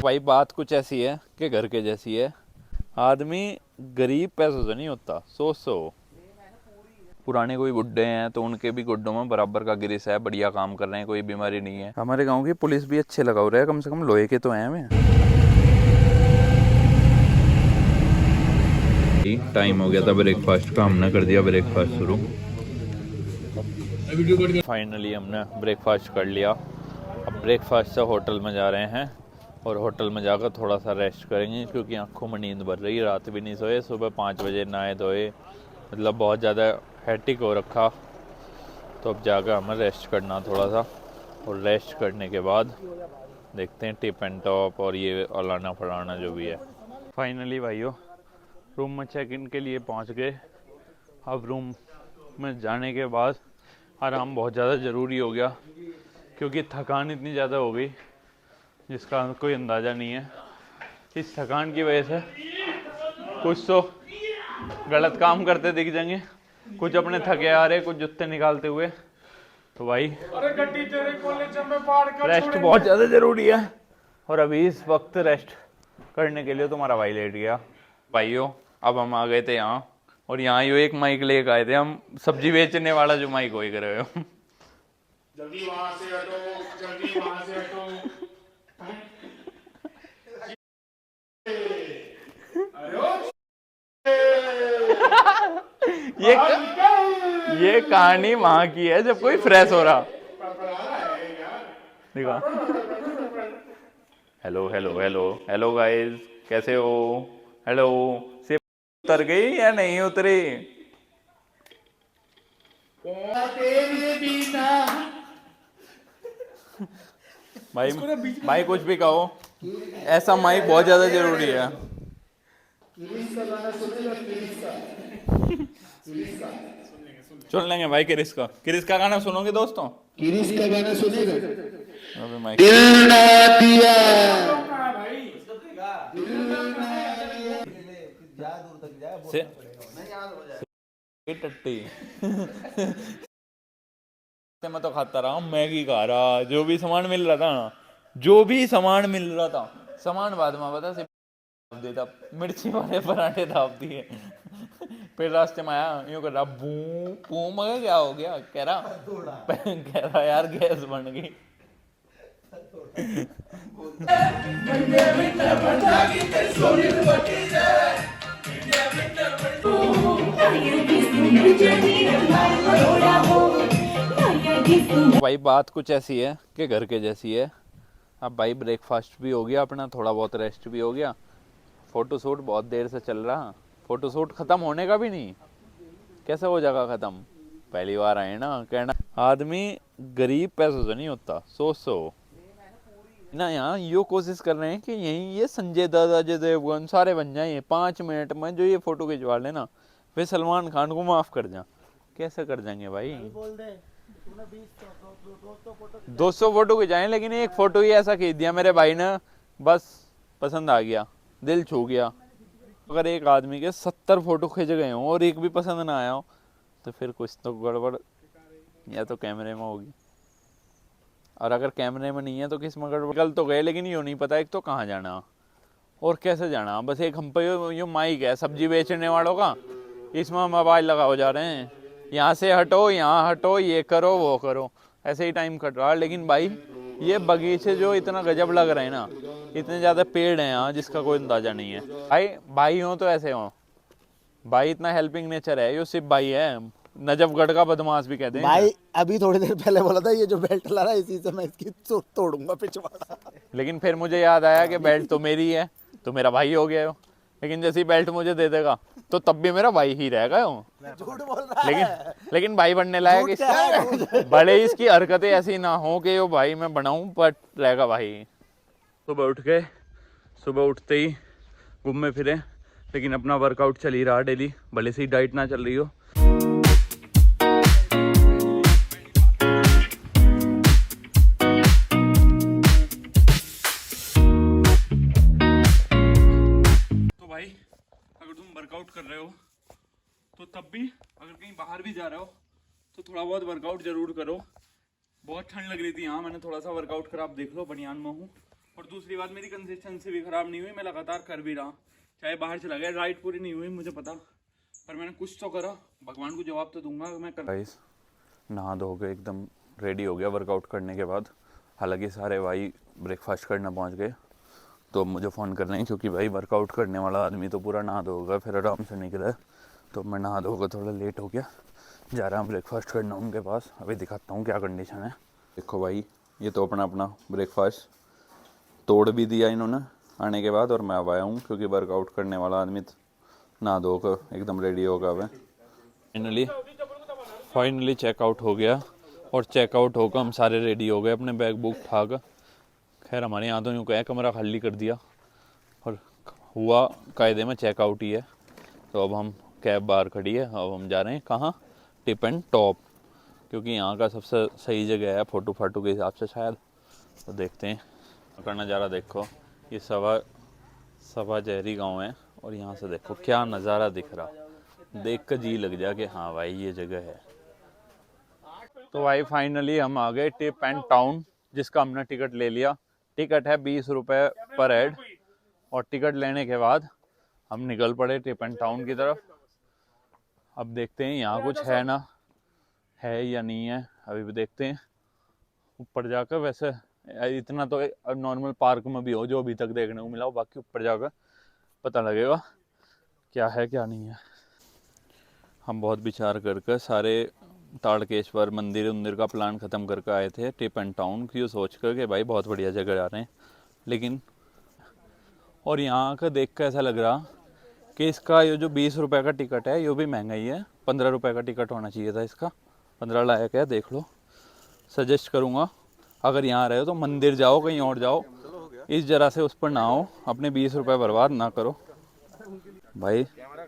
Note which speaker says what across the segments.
Speaker 1: भाई बात कुछ ऐसी है कि घर के जैसी है। आदमी गरीब पैसों से नहीं होता, सोच सो। पुराने कोई बुड्ढे हैं तो उनके भी गुड्डों में बराबर का गिरिस है, बढ़िया काम कर रहे हैं, कोई बीमारी नहीं है। हमारे गांव की पुलिस भी अच्छे लगा हो रहा है, कम से कम लोहे के तो हैं हमें। टाइम हो गया था ब्रेकफास्ट का, हमने कर दिया ब्रेकफास्ट शुरू। फाइनली हमने ब्रेकफास्ट कर लिया। अब ब्रेकफास्ट से होटल में जा रहे हैं और होटल में जाकर थोड़ा सा रेस्ट करेंगे, क्योंकि आंखों में नींद भर रही, रात भी नहीं सोए। सुबह 5 बजे नहाए धोए, मतलब बहुत ज़्यादा हैट्रिक हो रखा। तो अब जाकर हमें रेस्ट करना थोड़ा सा, और रेस्ट करने के बाद देखते हैं टिप एंड टॉप और ये अलाना फलाना जो भी है। फाइनली भाइयों रूम में चेक इन के लिए पहुंच गए। अब रूम में जाने के बाद आराम बहुत ज़्यादा ज़रूरी हो गया, क्योंकि थकान इतनी ज़्यादा हो गई जिसका कोई अंदाज़ा नहीं है। इस थकान की वजह से कुछ तो गलत काम करते दिख जाएंगे, कुछ अपने थके आ रहे, कुछ जूते निकालते हुए। तो भाई रेस्ट बहुत ज़्यादा ज़रूरी है, और अभी इस वक्त रेस्ट करने के लिए तुम्हारा भाई लेट गया। भाइयों अब हम आ गए थे यहाँ, और यहाँ यो एक माइक लेके आए थे हम, सब्जी बेचने वाला जो माइक वही कर रहे हो।
Speaker 2: जल्दी वहां से हटो, जल्दी वहां से हटो।
Speaker 1: ये कहानी वहां की है जब कोई फ्रेश हो रहा। देखा, hello hello hello hello guys, कैसे हो? हेलो से उतर गई या नहीं उतरी? भाई भाई कुछ भी कहो, ऐसा माइक बहुत ज्यादा जरूरी है। सुन लेंगे भाई किरिस का गाना सुनोगे दोस्तों?
Speaker 3: किरिस का गाना सुनेगा?
Speaker 1: अबे माइक
Speaker 3: दिल ना दिया,
Speaker 1: से टट्टी मैं तो खाता रहा, मैगी खा रहा, जो भी सामान मिल रहा था ना, जो भी सामान मिल रहा था, सामान बाद में पता से देता, मिर्ची वाले पराठे दाब दिए। फिर रास्ते में आया, यूं कर रहा बू बू, मगर क्या हो गया? कह रहा यार गैस बन गई। भाई बात कुछ ऐसी है कि घर के जैसी है। अब भाई ब्रेकफास्ट भी हो गया अपना, थोड़ा बहुत रेस्ट भी हो गया। फोटो शूट बहुत देर से चल रहा, फोटो शूट खत्म होने का भी नहीं, कैसे हो जाएगा खत्म? पहली बार आए ना, कहना आदमी गरीब पैसों से नहीं होता, सोच सो ना। यहाँ यो कोशिश कर रहे हैं कि यही ये संजय दत्त, अजय देवगन सारे बन जाए 5 मिनट में, जो ये फोटो खिंचवा लेना फिर सलमान खान को माफ कर जा। कैसे कर जाएंगे भाई? 200 फोटो खिंचाए, लेकिन एक फोटो ही ऐसा खींच दिया मेरे भाई ने, बस पसंद आ गया, दिल छू गया। अगर एक आदमी के 70 फोटो खिंच गए हों और एक भी पसंद ना आया हो, तो फिर कुछ तो गड़बड़ या तो कैमरे में होगी, और अगर कैमरे में नहीं है तो किस में गड़बड़। कल तो गए, लेकिन यूँ नहीं पता एक तो कहाँ जाना और कैसे जाना। बस एक हम पे यो माइक है सब्जी बेचने वालों का, इसमें मोबाइल लगा हो जा रहे हैं, यहाँ से हटो, यहाँ हटो, ये करो वो करो, ऐसे ही टाइम कट रहा है। लेकिन भाई ये बगीचे जो इतना गजब लग रहे हैं ना, इतने ज़्यादा पेड़ हैं यहाँ जिसका कोई अंदाज़ा नहीं है। भाई हो तो ऐसे हो भाई, इतना हेल्पिंग नेचर है, यो सिर्फ भाई है, नजफगढ़ का बदमाश भी कहते हैं
Speaker 3: भाई अभी थोड़ी देर पहले बोला था ये जो बेल्ट ला रहा है इसी से मैं इसकी तोड़ूंगा पिछवाड़ा।
Speaker 1: लेकिन फिर मुझे याद आया कि बेल्ट तो मेरी है, तो मेरा भाई हो गया हो। लेकिन जैसे ही बेल्ट मुझे दे देगा तो तब भी मेरा भाई ही रहेगा हो।
Speaker 3: झूठ बोल रहा है।
Speaker 1: लेकिन भाई बनने लायक इसका, बड़े इसकी हरकतें ऐसी ना हो कि वो भाई मैं बनाऊं, बट रहेगा भाई। सुबह उठते ही घूमे फिरे, लेकिन अपना वर्कआउट चल ही रहा डेली, भले से ही डाइट ना चल रही हो। तो भाई अगर तुम वर्कआउट कर रहे हो तो तब भी, अगर कहीं बाहर भी जा रहे हो तो थोड़ा बहुत वर्कआउट जरूर करो। बहुत ठंड लग रही थी यहाँ, मैंने थोड़ा सा वर्कआउट करा, आप देख लो बनियान में हूँ,
Speaker 4: और दूसरी बात, मेरी कंसिस्टेंसी भी खराब नहीं हुई, मैं लगातार कर भी रहा, चाहे बाहर चला गया, राइड पूरी नहीं हुई मुझे पता, पर मैंने कुछ तो करा, भगवान को जवाब तो दूंगा मैं कर।
Speaker 1: गाइस नहा धो के एकदम रेडी हो गया वर्कआउट करने के बाद। हालांकि सारे भाई ब्रेकफास्ट करना पहुंच गए तो मुझे फ़ोन कर रहे हैं, क्योंकि भाई वर्कआउट करने वाला आदमी तो पूरा नहा धोगा फिर आराम से निकला। तो मैं नहा धोकर थोड़ा लेट हो गया, जा रहा हूँ ब्रेकफास्ट करना उनके पास। अभी दिखाता हूँ क्या कंडीशन है। देखो भाई, ये तो अपना अपना ब्रेकफास्ट तोड़ भी दिया इन्होंने आने के बाद, और मैं अब आया हूँ क्योंकि वर्कआउट करने वाला आदमी नहा धोकर एकदम रेडी होगा। अब फाइनली चेकआउट हो गया, और चेकआउट होकर हम सारे रेडी हो गए अपने बैग बुक उठाकर। खैर हमारे यहाँ तो यूँ कहे कमरा खाली कर दिया, और हुआ कायदे में चेकआउट ही है। तो अब हम कैब बाहर खड़ी है, अब हम जा रहे हैं कहाँ, टिप एंड टॉप, क्योंकि यहाँ का सबसे सही जगह है फ़ोटो फाटो के हिसाब से शायद। तो देखते हैं का नज़ारा। देखो ये सवा जहरी गांव है, और यहाँ से देखो क्या नज़ारा दिख रहा, देख कर जी लग जा कि हाँ भाई ये जगह है। तो भाई फाइनली हम आ गए टिप एंड टाउन, जिसका हमने टिकट ले लिया। टिकट है 20 रुपये पर हेड, और टिकट लेने के बाद हम निकल पड़े टिप एंड टाउन की तरफ। अब देखते हैं यहाँ कुछ है ना है या नहीं है, अभी भी देखते हैं ऊपर जाकर। वैसे इतना तो नॉर्मल पार्क में भी हो जो अभी तक देखने को मिला हो, बाकी ऊपर जाकर पता लगेगा क्या है क्या नहीं है। हम बहुत विचार करके सारे ताड़केश्वर मंदिर का प्लान ख़त्म करके आए थे टिप एंड टाउन की, सोच कर कि भाई बहुत बढ़िया जगह जा रहे हैं। लेकिन और यहाँ का देख कर ऐसा लग रहा कि इसका ये जो 20 रुपये का टिकट है ये भी महंगा ही है। 15 रुपये का टिकट होना चाहिए था इसका, 15 लायक है। देख लो, सजेस्ट करूँगा अगर यहाँ रहे हो तो मंदिर जाओ, कहीं और जाओ, इस जरा से उस पर ना हो, अपने 20 रुपये बर्बाद ना करो। भाई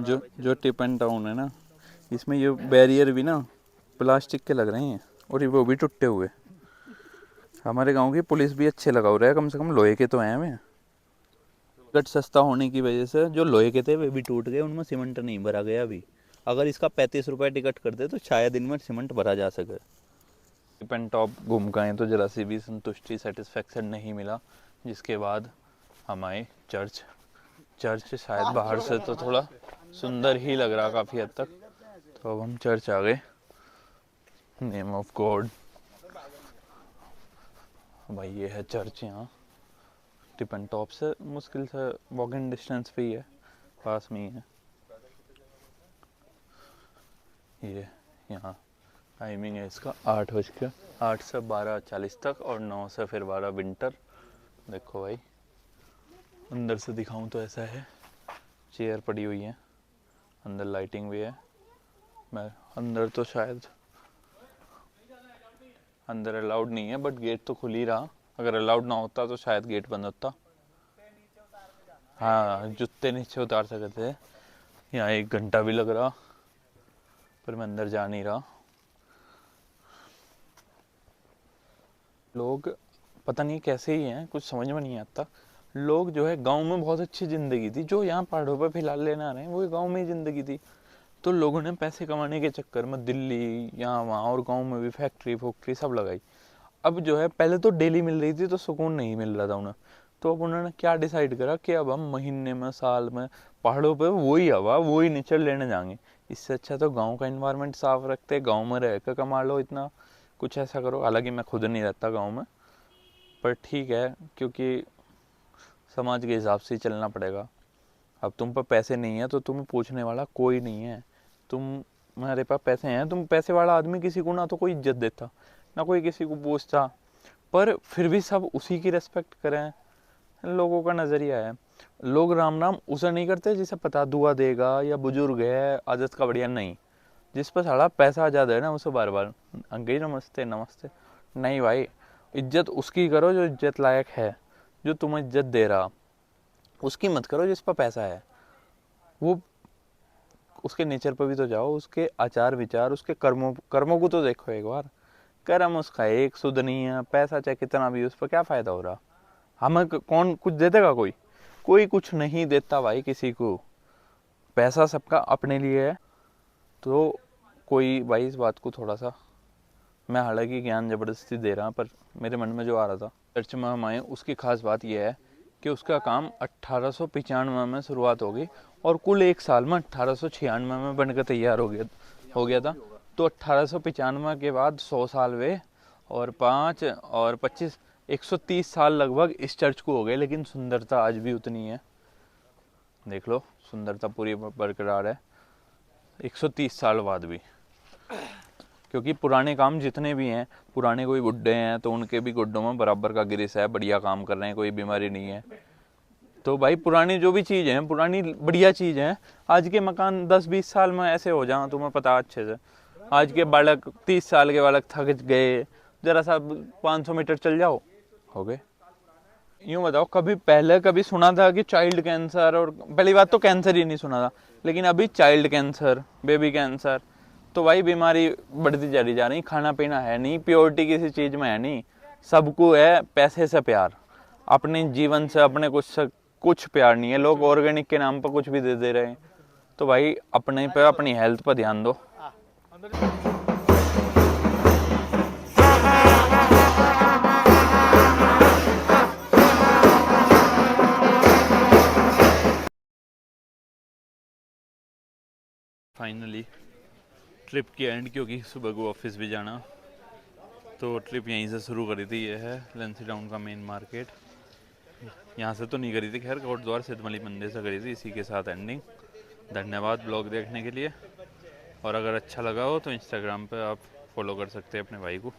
Speaker 1: जो टिप एंड टाउन है ना, इसमें ये बैरियर भी ना प्लास्टिक के लग रहे हैं, और ये वो भी टूटे हुए। हमारे गांव की पुलिस भी अच्छे लगा रहा है, कम से कम लोहे के तो हैं हमें। टिकट सस्ता होने की वजह से जो लोहे के थे वे भी टूट गए, उनमें सीमेंट नहीं भरा गया अभी। अगर इसका 35 रुपये टिकट करते तो शायद इनमें सीमेंट भरा जा सके। टिप एंड टॉप घूम गए तो जरा सी भी संतुष्टि सेटिस्फेक्शन नहीं मिला, जिसके बाद हम आए चर्च। शायद बाहर से तो थोड़ा सुंदर ही लग रहा काफ़ी हद तक। तो अब हम चर्च आ गए, नेम ऑफ गॉड। भाई ये है चर्च, यहाँ टिप एंड टॉप से मुश्किल से वॉकिंग डिस्टेंस पे ही है, पास में ही है। ये यहाँ टाइमिंग है इसका 8 से 12:40 तक, और 9 से फिर 12 विंटर। देखो भाई अंदर से दिखाऊं तो ऐसा है, चेयर पड़ी हुई है, अंदर लाइटिंग भी है। मैं अंदर तो शायद अंदर अलाउड नहीं है, बट गेट तो खुल ही रहा। अगर अलाउड ना होता तो शायद गेट बंद होता। हाँ, जूते नीचे उतार सकते थे। यहाँ 1 घंटा भी लग रहा, पर मैं अंदर जा नहीं रहा। लोग पता नहीं कैसे ही हैं, कुछ समझ में नहीं आता। लोग जो है गांव में बहुत अच्छी ज़िंदगी थी, जो यहाँ पहाड़ों पे फिलहाल लेने आ रहे हैं वो गांव में ही ज़िंदगी थी। तो लोगों ने पैसे कमाने के चक्कर में दिल्ली यहाँ वहाँ और गांव में भी फैक्ट्री सब लगाई। अब जो है पहले तो डेली मिल रही थी तो सुकून नहीं मिल रहा था उन्हें। तो अब उन्होंने क्या डिसाइड करा कि अब हम महीने में साल में पहाड़ों पे वही हवा वही नेचर लेने जाएंगे। इससे अच्छा तो गांव का एनवायरनमेंट साफ रखते, गांव में रह कर कमा लो, इतना कुछ ऐसा करो। हालांकि मैं खुद नहीं रहता गांव में, पर ठीक है क्योंकि समाज के हिसाब से ही चलना पड़ेगा। अब तुम पर पैसे नहीं है तो तुम्हें पूछने वाला कोई नहीं है। तुम्हारे पास पैसे हैं, तुम पैसे वाला आदमी किसी को ना तो कोई इज्जत देता ना कोई किसी को पूछता, पर फिर भी सब उसी की रेस्पेक्ट करें। लोगों का नज़रिया है, लोग राम नाम उसे नहीं करते जिसे पता दुआ देगा या बुजुर्ग है आदत का बढ़िया, नहीं। जिस पर सारा पैसा ज़्यादा है ना उसे बार बार अंग्रेजी नमस्ते नमस्ते नहीं भाई। इज्जत उसकी करो जो इज्जत लायक है, जो तुम्हें इज्जत दे रहा। उसकी मत करो जिस पर पैसा है। वो उसके नेचर पर भी तो जाओ, उसके आचार विचार, उसके कर्मों को तो देखो एक बार। कर्म उसका एक शुद्ध नहीं है, पैसा चाहे कितना भी, उस पर क्या फ़ायदा हो रहा। हमें कौन कुछ दे देगा? कोई कुछ नहीं देता भाई किसी को। पैसा सबका अपने लिए है। तो कोई भाई इस बात को थोड़ा सा मैं हालांकि ज्ञान ज़बरदस्ती दे रहा, पर मेरे मन में जो आ रहा था। चर्च में हम आए, उसकी खास बात यह है कि उसका काम 1895 में शुरुआत होगी और कुल एक साल में 1896 में बनकर तैयार हो गया था। तो 1895 के बाद 100 साल वे और 5 और 25 130 साल लगभग इस चर्च को हो गए, लेकिन सुंदरता आज भी उतनी है। देख लो, सुंदरता पूरी बरकरार है 130 साल बाद भी। क्योंकि पुराने काम जितने भी हैं, पुराने कोई गुड्डे हैं तो उनके भी गुड्डों में बराबर का गिरिस है, बढ़िया काम कर रहे हैं, कोई बीमारी नहीं है। तो भाई पुरानी जो भी चीज़ है, पुरानी बढ़िया चीज़ है। आज के मकान 10-20 साल में ऐसे हो जाएं, तुम्हें पता अच्छे से। आज के बालक 30 साल के बालक थक गए, जरा सा 500 मीटर चल जाओ, हो गए। यूँ बताओ, कभी सुना था कि चाइल्ड कैंसर, और पहली बात तो कैंसर ही नहीं सुना था, लेकिन अभी चाइल्ड कैंसर, बेबी कैंसर, तो भाई बीमारी बढ़ती चली जा रही। खाना पीना है नहीं, प्योरिटी किसी चीज़ में है नहीं, सबको है पैसे से प्यार, अपने जीवन से अपने कुछ प्यार नहीं है। लोग ऑर्गेनिक के नाम पर कुछ भी दे रहे हैं। तो भाई अपने पे, अपनी हेल्थ पर ध्यान दो। फाइनली ट्रिप की एंड, क्योंकि सुबह को ऑफिस भी जाना, तो ट्रिप यहीं से शुरू करी थी। ये है लैंसीडाउन का मेन मार्केट। यहाँ से तो नहीं करी थी, खैर कोटद्वार सिद्धमली मंदिर से करी थी। इसी के साथ एंडिंग। धन्यवाद ब्लॉग देखने के लिए, और अगर अच्छा लगा हो तो इंस्टाग्राम पे आप फॉलो कर सकते हैं अपने भाई को।